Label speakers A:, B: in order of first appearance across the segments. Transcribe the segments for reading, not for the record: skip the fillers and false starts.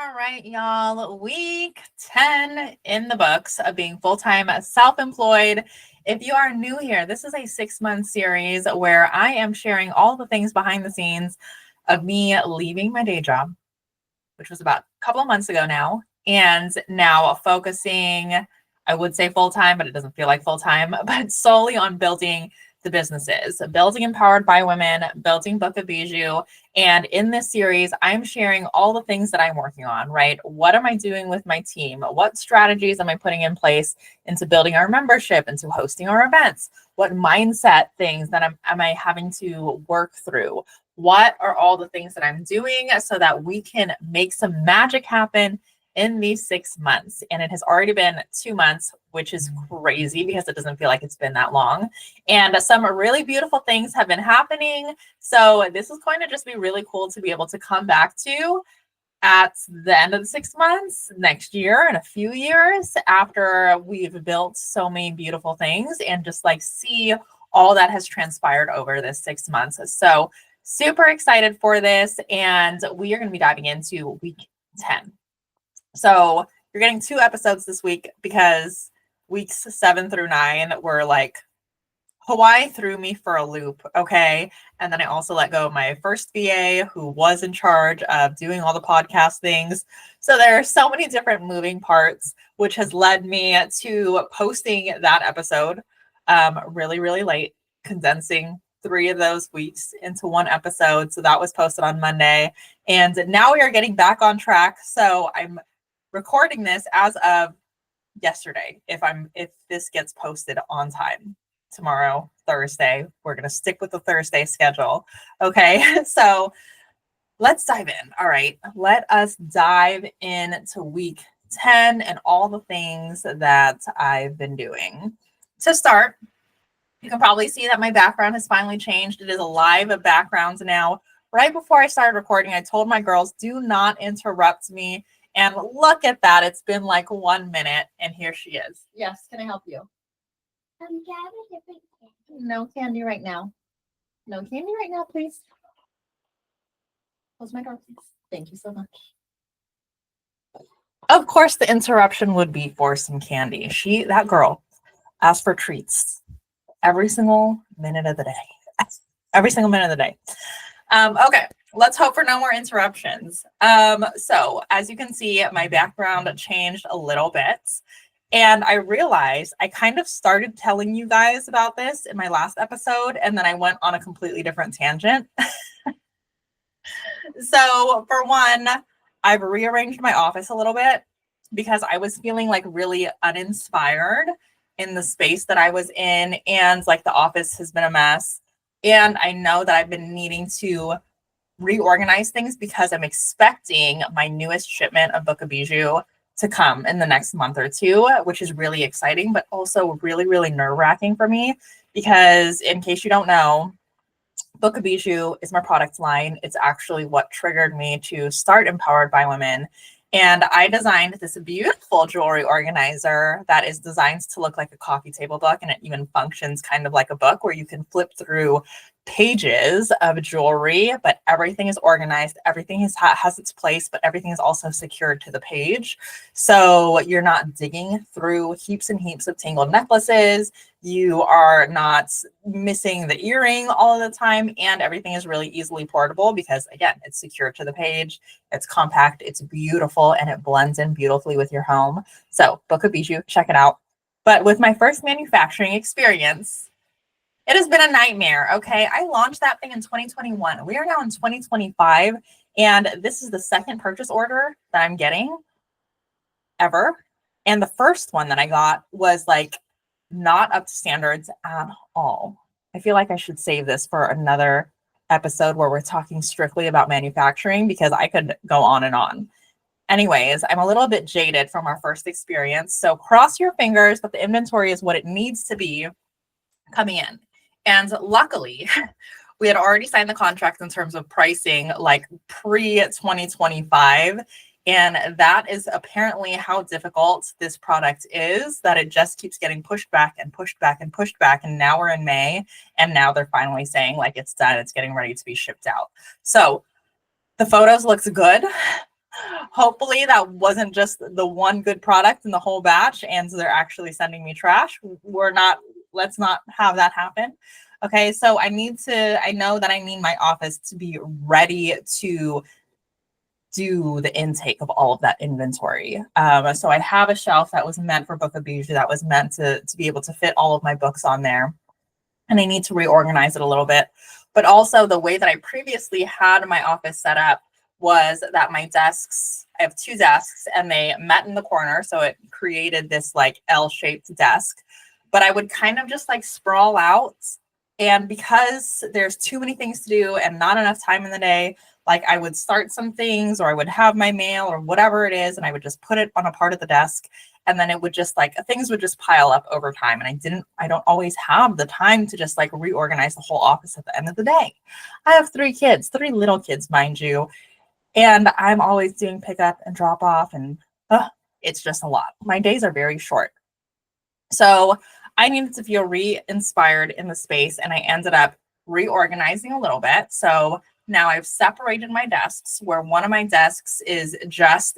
A: All right, y'all. Week 10 in the books of being full-time self-employed. If you are new here, this is a 6-month series where I am sharing all the things behind the scenes of me leaving my day job, which was about a couple of months ago now, and now focusing, I would say full-time, but it doesn't feel like full-time, but solely on building the businesses, building Empowered by Women, building Book of Bijou. And in this series, I'm sharing all the things that I'm working on, right? What am I doing with my team? What strategies am I putting in place into building our membership, into hosting our events? What mindset things that am I having to work through? What are all the things that I'm doing so that we can make some magic happen in these 6 months? And it has already been 2 months, which is crazy because it doesn't feel like it's been that long. And some really beautiful things have been happening. So this is going to just be really cool to be able to come back to at the end of the 6 months, next year, in a few years, after we've built so many beautiful things, and just like see all that has transpired over this 6 months. So super excited for this. And we are going to be diving into week 10. So you're getting 2 episodes this week because weeks 7 through 9 were like, Hawaii threw me for a loop, okay? And then I also let go of my first VA who was in charge of doing all the podcast things. So there are so many different moving parts, which has led me to posting that episode really, really late, condensing 3 of those weeks into 1 episode. So that was posted on Monday. And now we are getting back on track. So I'm recording this as of yesterday. If this gets posted on time tomorrow, Thursday, we're going to stick with the Thursday schedule. Okay. So let's dive in. All right. Let us dive into week 10 and all the things that I've been doing. To start, you can probably see that my background has finally changed. It is a live background now. Right before I started recording, I told my girls, do not interrupt me. And look at that. It's been like 1 minute and here she is. Yes. Can I help you?
B: Can I have a different candy?
A: No candy right now. No candy right now, please. Close my door, please. Thank you so much. Of course, the interruption would be for some candy. That girl asked for treats every single minute of the day. Every single minute of the day. Okay. Let's hope for no more interruptions. So as you can see, my background changed a little bit. And I realized I kind of started telling you guys about this in my last episode, and then I went on a completely different tangent. So for one, I've rearranged my office a little bit because I was feeling like really uninspired in the space that I was in, and like the office has been a mess. And I know that I've been needing to reorganize things because I'm expecting my newest shipment of Book of Bijou to come in the next month or 2, which is really exciting, but also really, really nerve-wracking for me because, in case you don't know, Book of Bijou is my product line. It's actually what triggered me to start Empowered by Women. And I designed this beautiful jewelry organizer that is designed to look like a coffee table book, and it even functions kind of like a book where you can flip through pages of jewelry, but everything is organized. Everything has its place, but everything is also secured to the page. So you're not digging through heaps and heaps of tangled necklaces. You are not missing the earring all of the time, and everything is really easily portable because, again, it's secured to the page. It's compact, it's beautiful, and it blends in beautifully with your home. So Book of Bijou, check it out. But with my first manufacturing experience, it has been a nightmare, okay? I launched that thing in 2021. We are now in 2025, and this is the 2nd purchase order that I'm getting ever. And the first one that I got was like not up to standards at all. I feel like I should save this for another episode where we're talking strictly about manufacturing because I could go on and on. Anyways, I'm a little bit jaded from our first experience. So cross your fingers that the inventory is what it needs to be coming in. And luckily, we had already signed the contract in terms of pricing like pre-2025. And that is apparently how difficult this product is, that it just keeps getting pushed back and pushed back and pushed back. And now we're in May, and now they're finally saying like it's done. It's getting ready to be shipped out. So the photos looks good. Hopefully that wasn't just the one good product in the whole batch and so they're actually sending me trash. Let's not have that happen. Okay, so I know that I need my office to be ready to do the intake of all of that inventory. So I have a shelf that was meant for Book of Bijou, that was meant to be able to fit all of my books on there. And I need to reorganize it a little bit. But also the way that I previously had my office set up was that my desks, I have 2 desks and they met in the corner. So it created this like L-shaped desk, but I would kind of just like sprawl out. And because there's too many things to do and not enough time in the day, like I would start some things or I would have my mail or whatever it is, and I would just put it on a part of the desk. And then it would just like things would just pile up over time. And I don't always have the time to just like reorganize the whole office at the end of the day. I have 3 kids, 3 little kids, mind you. And I'm always doing pickup and drop off. And it's just a lot. My days are very short. So I needed to feel re-inspired in the space. And I ended up reorganizing a little bit. So now I've separated my desks where one of my desks is just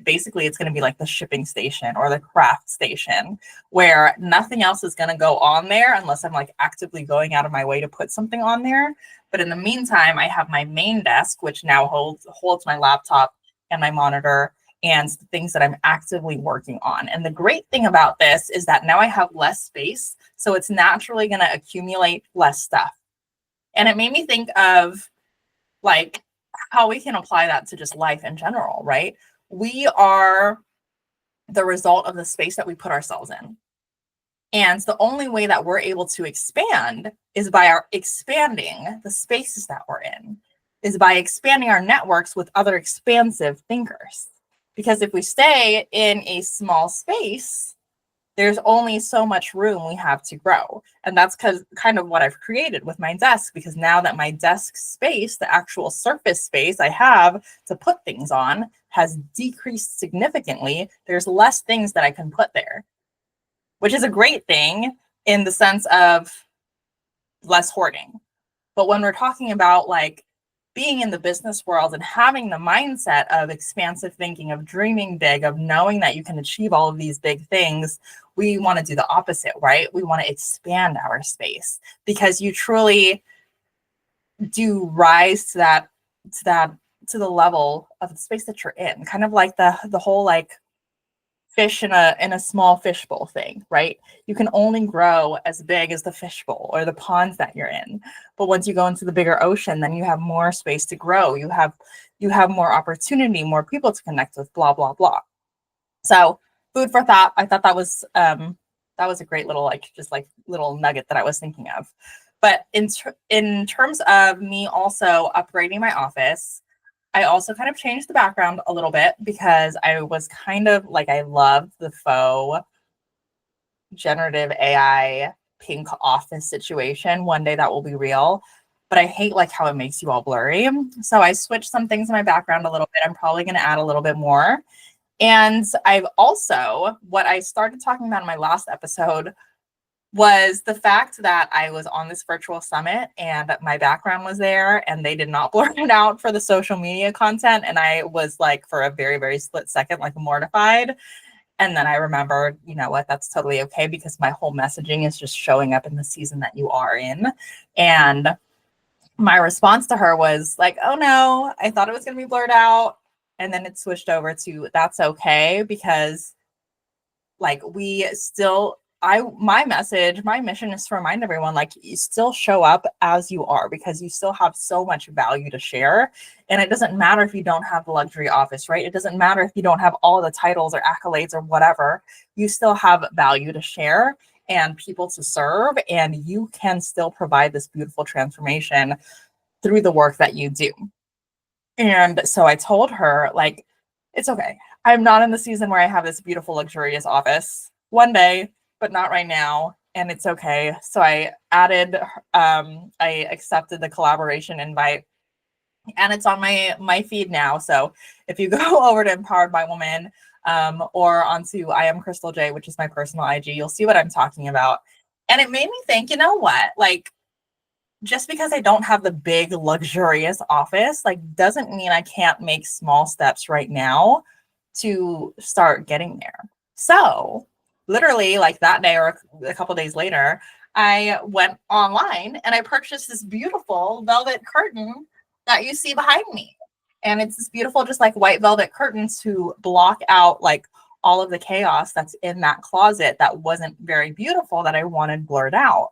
A: basically it's going to be like the shipping station or the craft station where nothing else is going to go on there unless I'm like actively going out of my way to put something on there. But in the meantime, I have my main desk, which now holds my laptop and my monitor and the things that I'm actively working on. And the great thing about this is that now I have less space. So it's naturally going to accumulate less stuff. And it made me think of like how we can apply that to just life in general, right? We are the result of the space that we put ourselves in. And the only way that we're able to expand is by expanding the spaces that we're in, is by expanding our networks with other expansive thinkers. Because if we stay in a small space, there's only so much room we have to grow. And that's kind of what I've created with my desk, because now that my desk space, the actual surface space I have to put things on, has decreased significantly, there's less things that I can put there, which is a great thing in the sense of less hoarding. But when we're talking about like being in the business world and having the mindset of expansive thinking, of dreaming big, of knowing that you can achieve all of these big things, we want to do the opposite, right? We want to expand our space because you truly do rise to the level of the space that you're in, kind of like the whole like fish in a small fishbowl thing, right? You can only grow as big as the fishbowl or the ponds that you're in. But once you go into the bigger ocean, then you have more space to grow. You have more opportunity, more people to connect with, blah, blah, blah. So food for thought. I thought that was a great little little nugget that I was thinking of. But in terms of me also upgrading my office, I also kind of changed the background a little bit because I was kind of like, I loved the faux generative AI pink office situation. One day that will be real, but I hate like how it makes you all blurry. So I switched some things in my background a little bit. I'm probably going to add a little bit more. And I've also, what I started talking about in my last episode was the fact that I was on this virtual summit and my background was there and they did not blur it out for the social media content. And I was like, for a very, very split second, like mortified. And then I remembered, you know what, that's totally okay because my whole messaging is just showing up in the season that you are in. And my response to her was like, oh no, I thought it was going to be blurred out. And then it switched over to that's okay because like my mission is to remind everyone, like, you still show up as you are because you still have so much value to share. And it doesn't matter if you don't have the luxury office, right? It doesn't matter if you don't have all the titles or accolades or whatever, you still have value to share and people to serve. And you can still provide this beautiful transformation through the work that you do. And so I told her, like, it's okay. I'm not in the season where I have this beautiful, luxurious office. One day, but not right now. And it's okay. So I accepted the collaboration invite and it's on my feed now. So if you go over to Empowered by Women or onto I am Crystal J, which is my personal IG, you'll see what I'm talking about. And it made me think, you know what, like just because I don't have the big luxurious office, like doesn't mean I can't make small steps right now to start getting there. So literally like that day or a couple days later, I went online and I purchased this beautiful velvet curtain that you see behind me. And it's this beautiful, just like white velvet curtain to block out like all of the chaos that's in that closet that wasn't very beautiful that I wanted blurred out.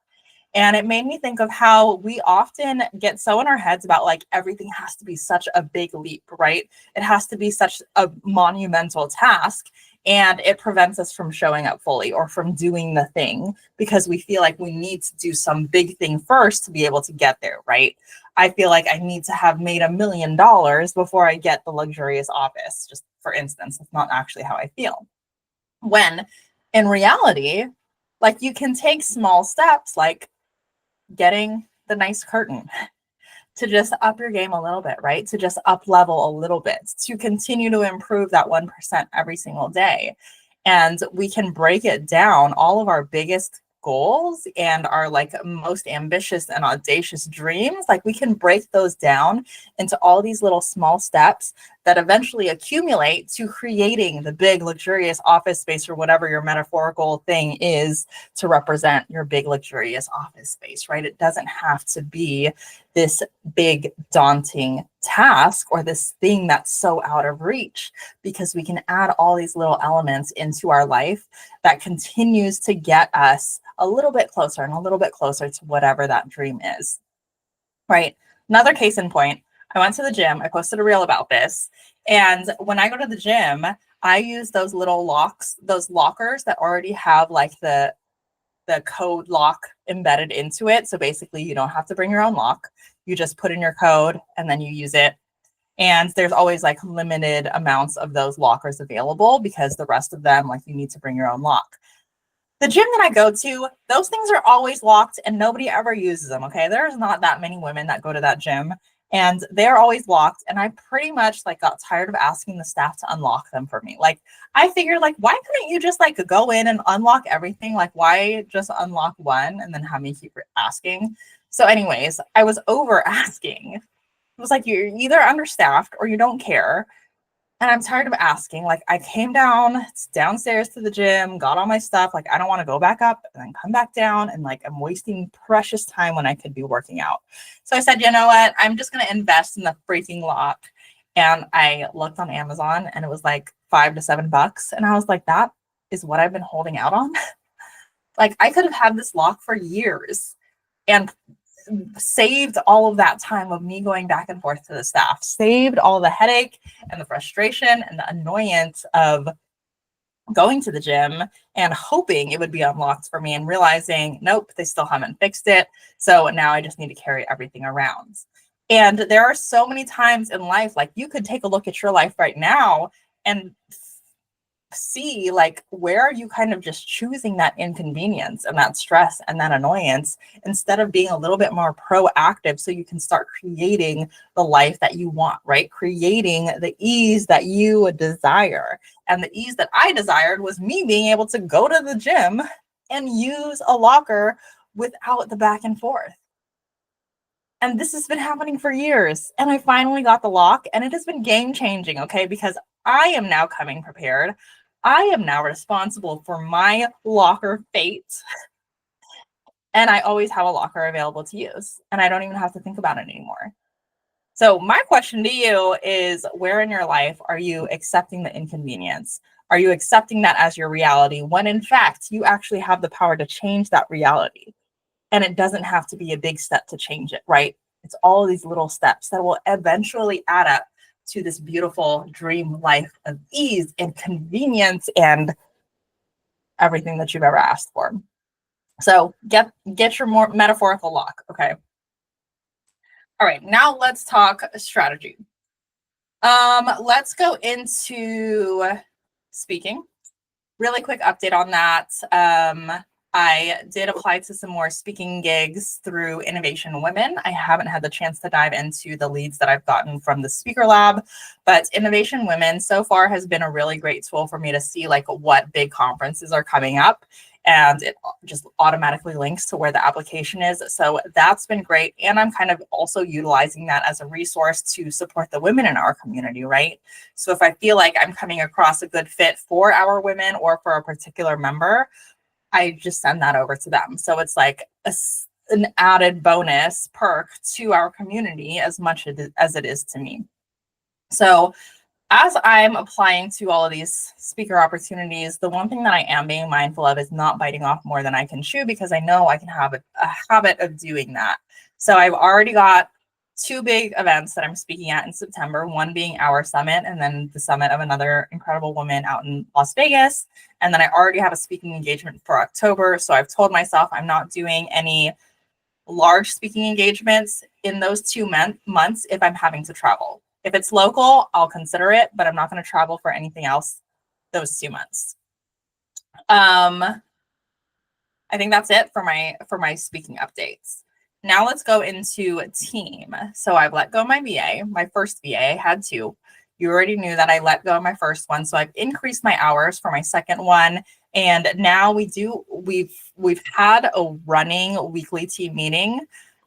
A: And it made me think of how we often get so in our heads about like everything has to be such a big leap, right? It has to be such a monumental task. And it prevents us from showing up fully or from doing the thing because we feel like we need to do some big thing first to be able to get there, right? I feel like I need to have made $1 million before I get the luxurious office, just for instance. That's not actually how I feel. When in reality, like you can take small steps like getting the nice curtain to just up your game a little bit, right? To just up level a little bit, to continue to improve that 1% every single day. And we can break it down, all of our biggest goals and our like most ambitious and audacious dreams, like we can break those down into all these little small steps that eventually accumulate to creating the big luxurious office space or whatever your metaphorical thing is to represent your big luxurious office space, right? It doesn't have to be this big daunting task or this thing that's so out of reach, because we can add all these little elements into our life that continues to get us a little bit closer and a little bit closer to whatever that dream is, right? Another case in point, I went to the gym. I posted a reel about this. And when I go to the gym, I use those little locks, those lockers that already have like the code lock embedded into it. So basically you don't have to bring your own lock. You just put in your code and then you use it. And there's always like limited amounts of those lockers available because the rest of them, like you need to bring your own lock. The gym that I go to, those things are always locked and nobody ever uses them, okay? There's not that many women that go to that gym and they're always locked. And I pretty much like got tired of asking the staff to unlock them for me. Like I figured like, why couldn't you just like go in and unlock everything? Like why just unlock one and then have me keep asking? So anyways, I was over asking. It was like, you're either understaffed or you don't care. And I'm tired of asking. Like I came downstairs to the gym, got all my stuff. Like I don't want to go back up and then come back down. And like I'm wasting precious time when I could be working out. So I said, you know what? I'm just going to invest in the freaking lock. And I looked on Amazon and it was like $5 to $7. And I was like, that is what I've been holding out on. Like I could have had this lock for years and saved all of that time of me going back and forth to the staff, saved all the headache and the frustration and the annoyance of going to the gym and hoping it would be unlocked for me and realizing, nope, they still haven't fixed it. So now I just need to carry everything around. And there are so many times in life, like you could take a look at your life right now and see like where are you kind of just choosing that inconvenience and that stress and that annoyance instead of being a little bit more proactive so you can start creating the life that you want, right? Creating the ease that you desire. And the ease that I desired was me being able to go to the gym and use a locker without the back and forth. And this has been happening for years. And I finally got the lock and it has been game changing, okay? Because I am now coming prepared. I am now responsible for my locker fate. And I always have a locker available to use. And I don't even have to think about it anymore. So my question to you is, where in your life are you accepting the inconvenience? Are you accepting that as your reality when in fact you actually have the power to change that reality? And it doesn't have to be a big step to change it, right? It's all these little steps that will eventually add up to this beautiful dream life of ease and convenience and everything that you've ever asked for. So get your more metaphorical lock, okay? All right, now let's talk strategy. Let's go into speaking. Really quick update on that. I did apply to some more speaking gigs through Innovation Women. I haven't had the chance to dive into the leads that I've gotten from the Speaker Lab, but Innovation Women so far has been a really great tool for me to see like what big conferences are coming up, and it just automatically links to where the application is. So that's been great. And I'm kind of also utilizing that as a resource to support the women in our community, right? So if I feel like I'm coming across a good fit for our women or for a particular member, I just send that over to them. So it's like an added bonus perk to our community as much as it is to me. So as I'm applying to all of these speaker opportunities, the one thing that I am being mindful of is not biting off more than I can chew, because I know I can have a habit of doing that. So I've already got 2 big events that I'm speaking at in September, one being our summit and then the summit of another incredible woman out in Las Vegas. And then I already have a speaking engagement for October. So I've told myself I'm not doing any large speaking engagements in those 2 months if I'm having to travel. If it's local, I'll consider it, but I'm not going to travel for anything else those 2 months. I think that's it for my speaking updates. Now let's go into team. So I've let go of my VA, my first VA. I had 2. You already knew that I let go of my first one. So I've increased my hours for my second one. And now we've had a running weekly team meeting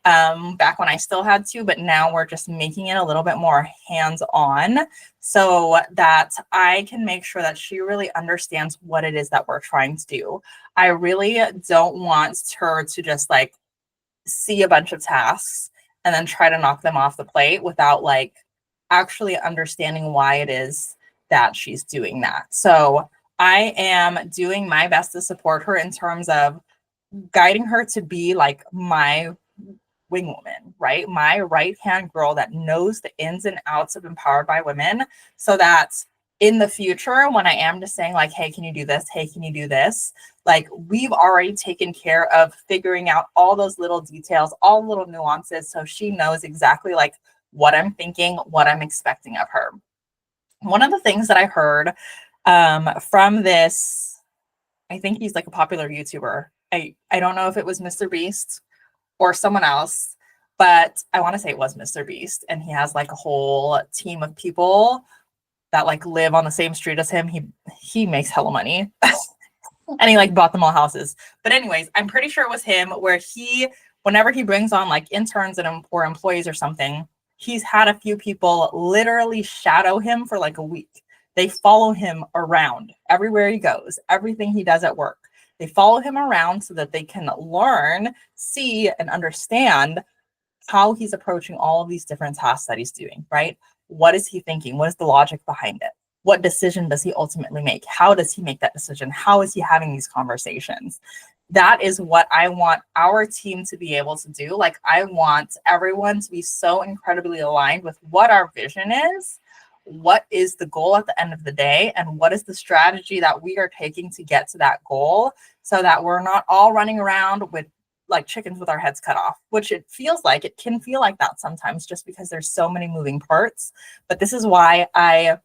A: back when I still had to, but now we're just making it a little bit more hands-on so that I can make sure that she really understands what it is that we're trying to do. I really don't want her to just like see a bunch of tasks and then try to knock them off the plate without like actually understanding why it is that she's doing that. So I am doing my best to support her in terms of guiding her to be like my wing woman, right? My right-hand girl that knows the ins and outs of Empowered by Women, so that in the future, when I am just saying like, hey, can you do this? Hey, can you do this? Like we've already taken care of figuring out all those little details, all little nuances. So she knows exactly like what I'm thinking, what I'm expecting of her. One of the things that I heard from this, I think he's like a popular YouTuber. I don't know if it was Mr. Beast or someone else, but I want to say it was Mr. Beast. And he has like a whole team of people that like live on the same street as him. He makes hella money. And he like bought them all houses. But anyways, I'm pretty sure it was him where whenever he brings on like interns or employees or something, he's had a few people literally shadow him for like a week. They follow him around everywhere he goes, everything he does at work. They follow him around so that they can learn, see, and understand how he's approaching all of these different tasks that he's doing, right? What is he thinking? What is the logic behind it? What decision does he ultimately make? How does he make that decision? How is he having these conversations? That is what I want our team to be able to do. Like I want everyone to be so incredibly aligned with what our vision is, what is the goal at the end of the day, and what is the strategy that we are taking to get to that goal, so that we're not all running around with like chickens with our heads cut off, which it can feel like that sometimes just because there's so many moving parts. But this is why I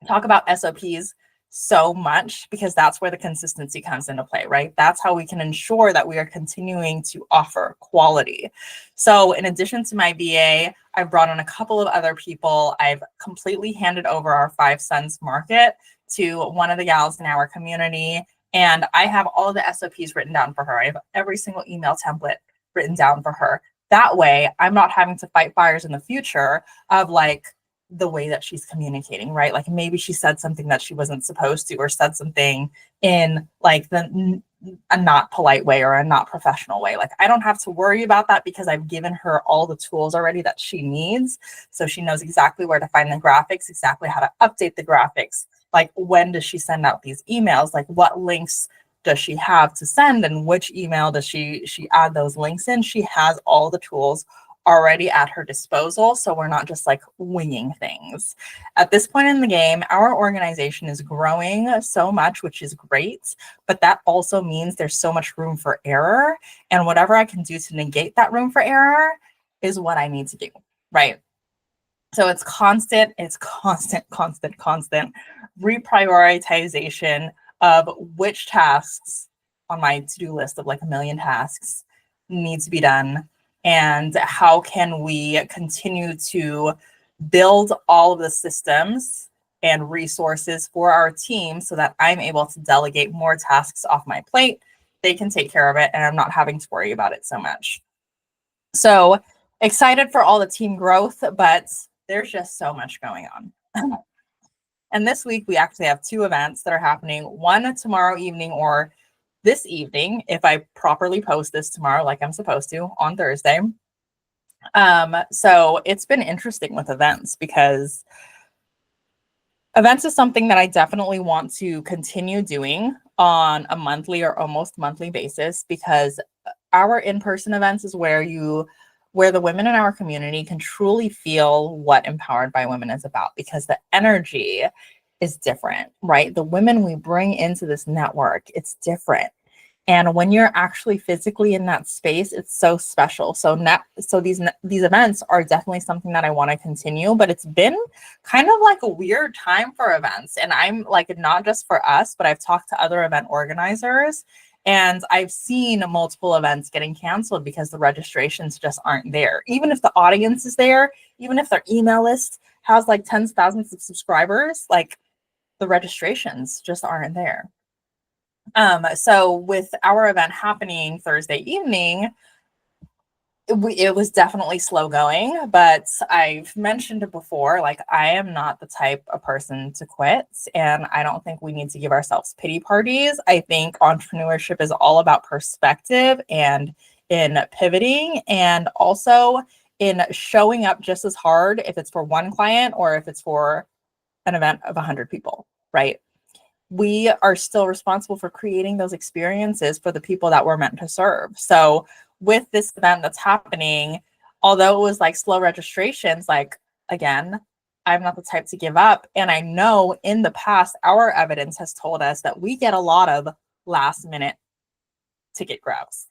A: talk about SOPs so much, because that's where the consistency comes into play, right? That's how we can ensure that we are continuing to offer quality. So in addition to my VA, I've brought on a couple of other people. I've completely handed over our 5 Sons market to one of the gals in our community. And I have all of the SOPs written down for her. I have every single email template written down for her. That way, I'm not having to fight fires in the future of like the way that she's communicating, right? Like maybe she said something that she wasn't supposed to, or said something in like a not polite way or a not professional way. Like I don't have to worry about that because I've given her all the tools already that she needs. So she knows exactly where to find the graphics, exactly how to update the graphics. Like when does she send out these emails? Like what links does she have to send, and which email does she add those links in? She has all the tools already at her disposal, so we're not just like winging things. At this point in the game, our organization is growing so much, which is great, but that also means there's so much room for error, and whatever I can do to negate that room for error is what I need to do, right? So it's constant reprioritization of which tasks on my to-do list of like a million tasks need to be done, and how can we continue to build all of the systems and resources for our team so that I'm able to delegate more tasks off my plate. They can take care of it and I'm not having to worry about it so much. So excited for all the team growth, but there's just so much going on. And this week we actually have 2 events that are happening, one tomorrow evening or this evening, if I properly post this tomorrow like I'm supposed to on Thursday. So it's been interesting with events, because events is something that I definitely want to continue doing on a monthly or almost monthly basis, because our in-person events is where the women in our community can truly feel what Empowered by Women is about, because the energy is different, right? The women we bring into this network, it's different. And when you're actually physically in that space, it's so special. So these events are definitely something that I want to continue, but it's been kind of like a weird time for events. And I'm like, not just for us, but I've talked to other event organizers, and I've seen multiple events getting canceled because the registrations just aren't there. Even if the audience is there, even if their email list has like tens of thousands of subscribers, like the registrations just aren't there. So with our event happening Thursday evening, it was definitely slow going, but I've mentioned it before, like I am not the type of person to quit, and I don't think we need to give ourselves pity parties. I think entrepreneurship is all about perspective and in pivoting, and also in showing up just as hard if it's for one client or if it's for an event of 100 people, right? We are still responsible for creating those experiences for the people that we're meant to serve. So with this event that's happening, although it was like slow registrations, like again, I'm not the type to give up. And I know in the past, our evidence has told us that we get a lot of last minute ticket grabs.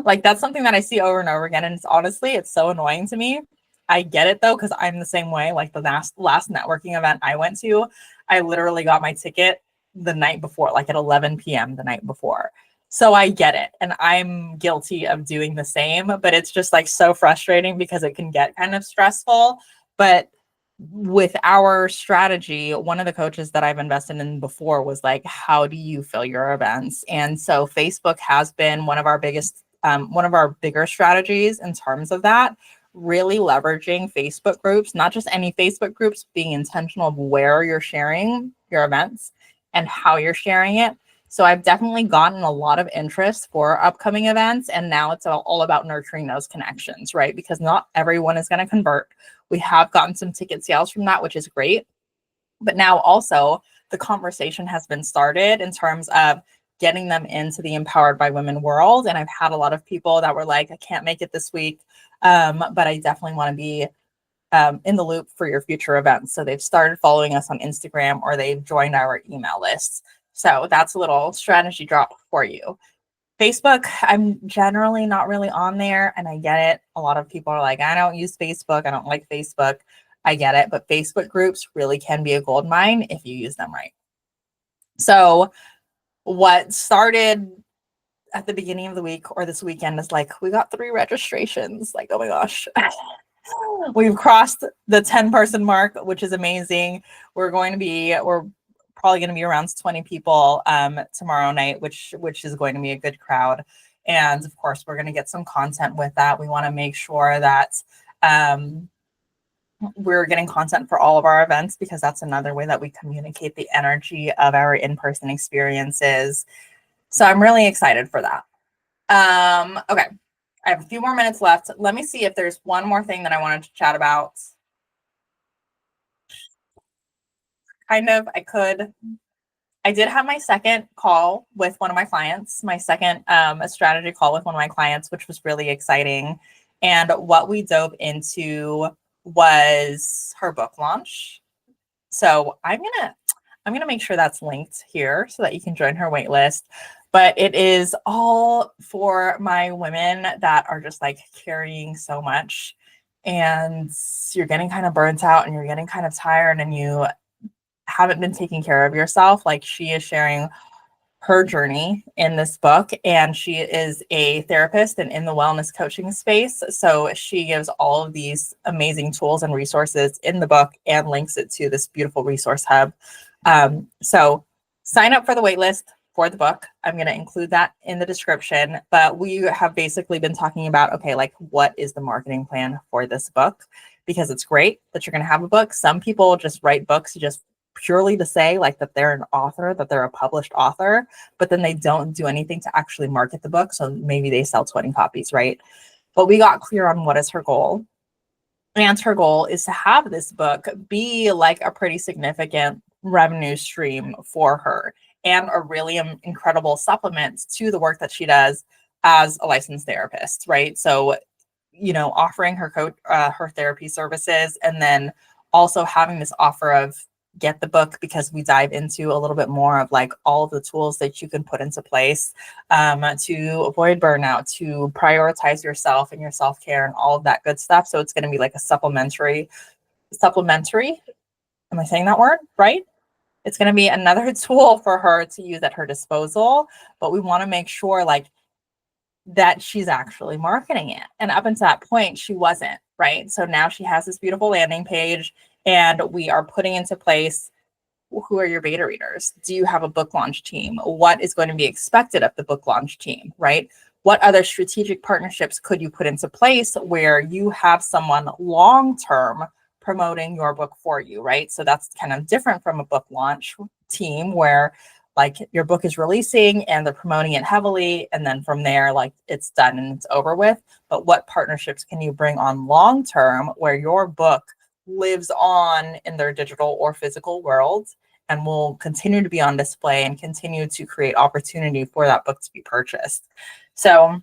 A: Like that's something that I see over and over again. And it's so annoying to me. I get it though, because I'm the same way. Like the last networking event I went to, I literally got my ticket the night before, like at 11 p.m. the night before. So I get it. And I'm guilty of doing the same, but it's just like so frustrating because it can get kind of stressful. But with our strategy, one of the coaches that I've invested in before was like, how do you fill your events? And so Facebook has been one of our bigger strategies in terms of that, really leveraging Facebook groups, not just any Facebook groups, being intentional of where you're sharing your events and how you're sharing it. So I've definitely gotten a lot of interest for upcoming events, and now it's all about nurturing those connections, right? Because not everyone is going to convert. We have gotten some ticket sales from that, which is great. But now also the conversation has been started in terms of getting them into the Empowered by Women world. And I've had a lot of people that were like, I can't make it this week, but I definitely want to be in the loop for your future events. So they've started following us on Instagram, or they've joined our email lists. So that's a little strategy drop for you. Facebook, I'm generally not really on there, and I get it. A lot of people are like, I don't use Facebook. I don't like Facebook. I get it. But Facebook groups really can be a gold mine if you use them right. So what started at the beginning of the week or this weekend is like, we got 3 registrations. Like, oh my gosh. We've crossed the 10-person mark, which is amazing. We're probably going to be around 20 people tomorrow night, which is going to be a good crowd. And of course, we're going to get some content with that. We want to make sure that we're getting content for all of our events, because that's another way that we communicate the energy of our in-person experiences. So I'm really excited for that. Okay. I have a few more minutes left. Let me see if there's one more thing that I wanted to chat about. I did have my second call with one of my clients, my second a strategy call with one of my clients, which was really exciting. And what we dove into was her book launch. So I'm gonna make sure that's linked here so that you can join her wait list. But it is all for my women that are just like carrying so much, and you're getting kind of burnt out and you're getting kind of tired and you haven't been taking care of yourself. Like, she is sharing her journey in this book, and she is a therapist and in the wellness coaching space. So she gives all of these amazing tools and resources in the book and links it to this beautiful resource hub. So sign up for the waitlist for the book. I'm going to include that in the description, but we have basically been talking about, okay, like what is the marketing plan for this book? Because it's great that you're going to have a book. Some people just write books just purely to say like that they're an author, that they're a published author, but then they don't do anything to actually market the book. So maybe they sell 20 copies, right? But we got clear on what is her goal. And her goal is to have this book be like a pretty significant revenue stream for her and a really incredible supplement to the work that she does as a licensed therapist, right? So, you know, offering her her therapy services, and then also having this offer of get the book, because we dive into a little bit more of like all of the tools that you can put into place to avoid burnout, to prioritize yourself and your self-care and all of that good stuff. So it's going to be like a supplementary, am I saying that word right? It's going to be another tool for her to use at her disposal, but we want to make sure like that she's actually marketing it. And up until that point, she wasn't, right? So now she has this beautiful landing page, and we are putting into place, who are your beta readers? Do you have a book launch team? What is going to be expected of the book launch team, right? What other strategic partnerships could you put into place where you have someone long-term promoting your book for you, right? So that's kind of different from a book launch team where like your book is releasing and they're promoting it heavily, and then from there, like it's done and it's over with. But what partnerships can you bring on long-term where your book lives on in their digital or physical world and will continue to be on display and continue to create opportunity for that book to be purchased? So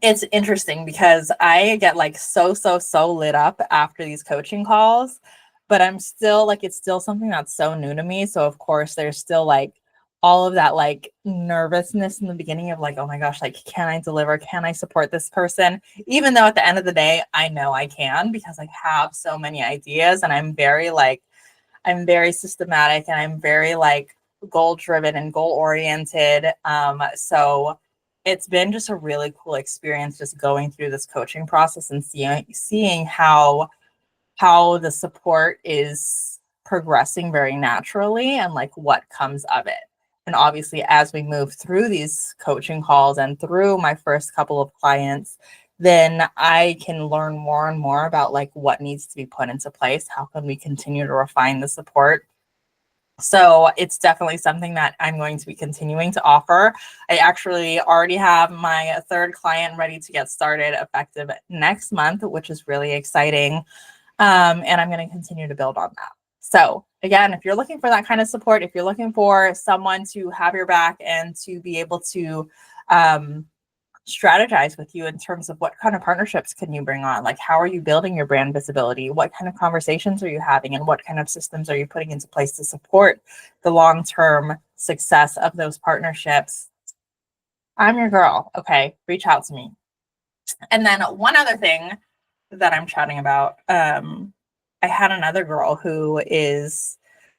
A: it's interesting because I get like so lit up after these coaching calls, but I'm still like, it's still something that's so new to me. So of course there's still like all of that like nervousness in the beginning of like, oh my gosh, like, can I deliver? Can I support this person? Even though at the end of the day, I know I can, because I have so many ideas and I'm very systematic, and I'm very like goal driven and goal oriented. So it's been just a really cool experience just going through this coaching process and seeing how the support is progressing very naturally and like what comes of it. And obviously, as we move through these coaching calls and through my first couple of clients, then I can learn more and more about like what needs to be put into place. How can we continue to refine the support? So it's definitely something that I'm going to be continuing to offer. I actually already have my third client ready to get started effective next month, which is really exciting. And I'm going to continue to build on that. So again, if you're looking for that kind of support, if you're looking for someone to have your back and to be able to strategize with you in terms of what kind of partnerships can you bring on, like how are you building your brand visibility, what kind of conversations are you having, and what kind of systems are you putting into place to support the long-term success of those partnerships, I'm your girl. Okay, reach out to me. And then one other thing that I'm chatting about, I had another girl who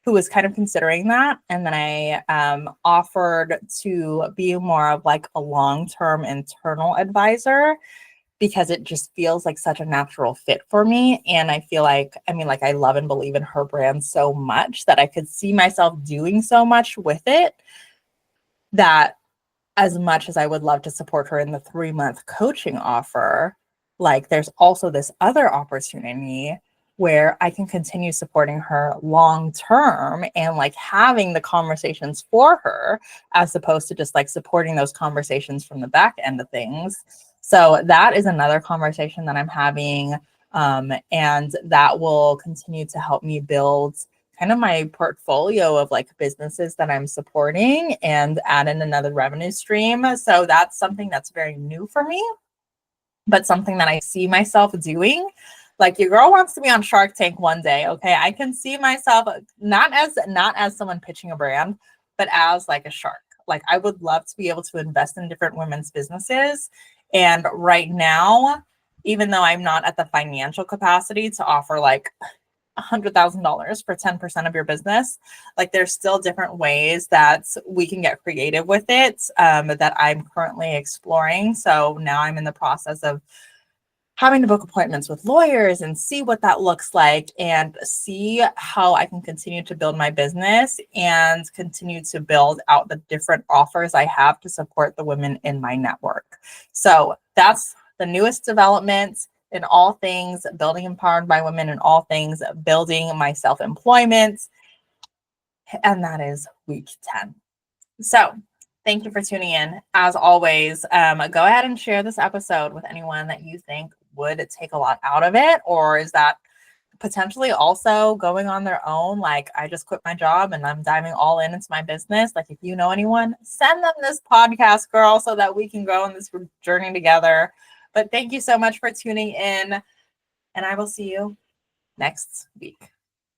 A: was kind of considering that, and then I offered to be more of like a long-term internal advisor, because it just feels like such a natural fit for me. And I feel like, I mean, like I love and believe in her brand so much that I could see myself doing so much with it, that as much as I would love to support her in the 3-month coaching offer, like there's also this other opportunity where I can continue supporting her long term and like having the conversations for her, as opposed to just like supporting those conversations from the back end of things. So that is another conversation that I'm having, and that will continue to help me build kind of my portfolio of like businesses that I'm supporting and add in another revenue stream. So that's something that's very new for me, but something that I see myself doing. Like your girl wants to be on Shark Tank one day. Okay. I can see myself not as someone pitching a brand, but as like a shark. Like I would love to be able to invest in different women's businesses. And right now, even though I'm not at the financial capacity to offer like $100,000 for 10% of your business. Like there's still different ways that we can get creative with it that I'm currently exploring. So now I'm in the process of having to book appointments with lawyers and see what that looks like and see how I can continue to build my business and continue to build out the different offers I have to support the women in my network. So that's the newest development in all things building Empowered by Women, in all things building my self-employment. And that is week 10. So thank you for tuning in. As always, go ahead and share this episode with anyone that you think would take a lot out of it, or is that potentially also going on their own. Like I just quit my job and I'm diving all into my business. Like if you know anyone, send them this podcast, girl, so that we can go on this journey together. But thank you so much for tuning in, and I will see you next week.